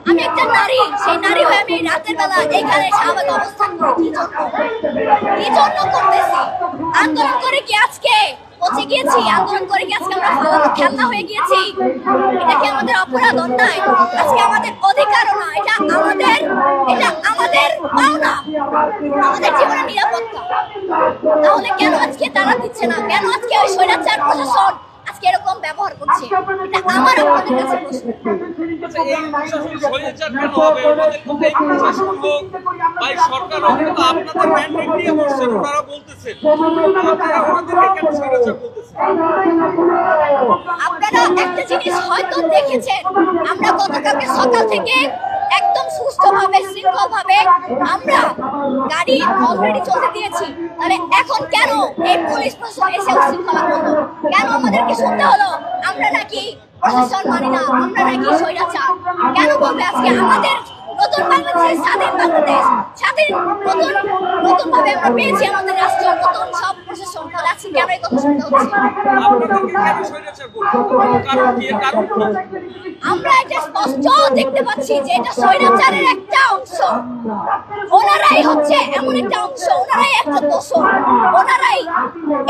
আমি একটা নারী, সেই নারী হয়ে আমি রাতের বেলা এখানে শাহবাগ অবস্থান করি কি জন্য করতেছি? আন্দোলন করে কি আজকে পচে গিয়েছি? আন্দোলন করে কি আজকে আমরা ফালানো খেলনা হয়ে গিয়েছি? এটা কি আমাদের অপরাধ, অন্যায়? আজকে আমাদের অধিকারও না, এটা আমাদের পাওনা, আমাদের জীবনের নিরাপত্তা। তাহলে কেন আজকে তারা দিচ্ছে না? কেন আজকে ওই স্বৈরাচার প্রশাসন আজকে এরকম ব্যবহার করছে? এটা আমার আপনাদের কাছে প্রশ্ন। আপনারা একটা জিনিস হয়তো দেখেছেন, আমরা গতকালকে সকাল থেকে একদম সুস্থভাবে শৃঙ্খলভাবে আমরা গাড়ি অলরেডি চলতে দিয়েছি। তাহলে এখন কেন এই পুলিশ প্রশাসন এসে উশৃঙ্খলা করলো? কেন আমাদেরকে শুনতে হলো আমরা নাকি প্রশাসন মানি না, আমরা নাকি স্বৈরাচার? কেন বলবে আজকে আমাদের নতুন বাংলাদেশ, স্বাধীন বাংলাদেশ, নতুন ভাবে আমরা পেয়েছি আমাদের রাষ্ট্র, নতুন সব প্রশাসন। তাহলে আজকে কেন এই কথা শুনতে হচ্ছে? আমরা এটা স্পষ্ট দেখতে পাচ্ছি যে এটা স্বৈরাচারের একটা অংশ। ওনারাই হচ্ছে এমন একটা অংশ, ওনারাই একটা দোষর, ওনারাই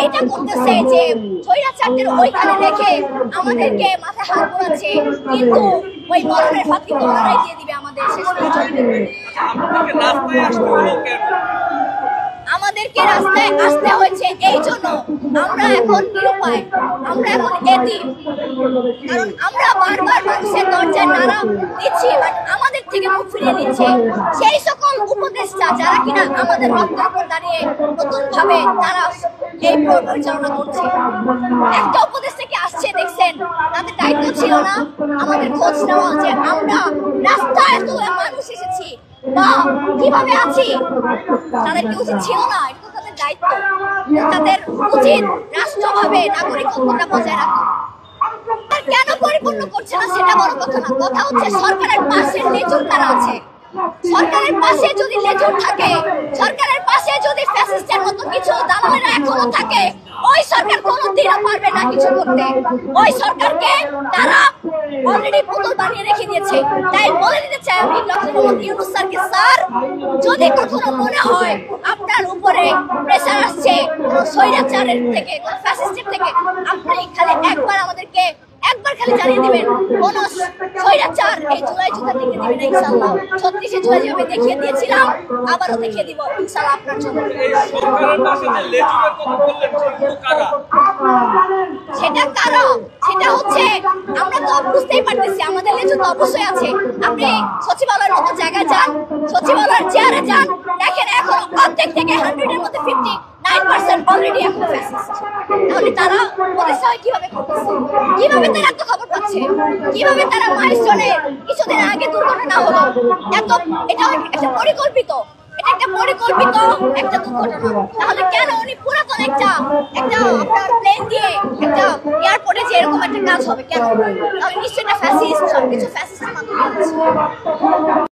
এটা করতেছে যে স্বৈরাচারদের ওইখানে রেখে আমাদেরকে মাথায় হাত বোলাচ্ছে, কিন্তু ওই মরণের ফাঁকি তো ওনারাই দিয়ে দিবে আমাদের শেষ পর্যন্ত। আমাদেরকে রাস্তায় আসতে হয়েছে এই জন্য আমরা এখন নিরুপায়, আমরা এখন এতিম। কারণ আমরা বারবার মানুষের দরজায় নাড়া দিচ্ছি, বাট আমাদের থেকে মুখ ফিরিয়ে নিচ্ছে সেই সকল উপদেষ্টা যারা কিনা আমাদের রক্তের উপর দাঁড়িয়ে নতুন ভাবে তারা এই পরিচালনা করছে। একটা উপদেষ্টা কি আসছে দেখছেন? তাদের দায়িত্ব ছিল না আমাদের খোঁজ নেওয়া যে আমরা রাস্তায় এত মানুষ এসেছি বা কিভাবে আছি? তাদের কি উচিত ছিল না? এটা তো তাদের দায়িত্ব, তাদের উচিত রাষ্ট্রভাবে নাগরিকত্বটা বজায় রাখা। কেন পরিপূর্ণ করছে না সেটা বড় কথা না, কথা হচ্ছে সরকারের পাশে লেজুর কারা আছে। সরকারের পাশে যদি লেজুর থাকে, সরকারের পাশে যদি ফ্যাসিস্টের মতো কিছু দালালেরা এখনো থাকে, ওই সরকার কোনোদিনও পারবে না কিছু করতে। ওই সরকারকে তারা অলরেডি পুতুল বানিয়ে রেখে দিয়েছে। তাই বলে দিতে চাই আমি ডক্টর মোহাম্মদ ইউনূস স্যারকে, স্যার যদি কখনো মনে হয় আপনার উপরে প্রেসার আসছে স্বৈরাচারের থেকে, ফ্যাসিস্টের থেকে, আপনি খালি একবার খালি জানিয়ে দিবেন কোন স্বৈরাচার এই জুলাই যুদ্ধে টিকে দিবেন ইনশাআল্লাহ। 36শে জুলাই যেভাবে দেখিয়ে দিয়েছিলাম আবারও দেখিয়ে দিব ইনশাআল্লাহ আপনার জন্য। সেটা কারা? সেটা হচ্ছে আমরা তো বুঝতেই পারতেছি আমাদের লেজু তো অবশ্যই আছে। আপনি সচিবালয়ের মতো জায়গায় যান, সচিবালয়ের চেয়ারে যান, দেখেন এখন অর্ধেক থেকে 100-এর মধ্যে 59% অলরেডি এখন ফ্যাসিস্ট। তাহলে তারা পরিচয় কিভাবে করতেছে? কিভাবে তারা এত খবর পাচ্ছে? কিভাবে তারা মাইলস্টোনে কিছুদিন আগে দুর্ঘটনা হলো, এটা একটা পরিকল্পিত, এটা একটা পরিকল্পিত একটা দুর্ঘটনা। তাহলে কেন উনি পুরাতন একটা আপনার প্লেন দিয়ে একটা এয়ারপোর্টে যে এরকম একটা কাজ হবে কেন? তাহলে নিশ্চয়ই একটা ফ্যাসিস্ট, সবকিছু ফ্যাসিস্টের মাধ্যমে হচ্ছে।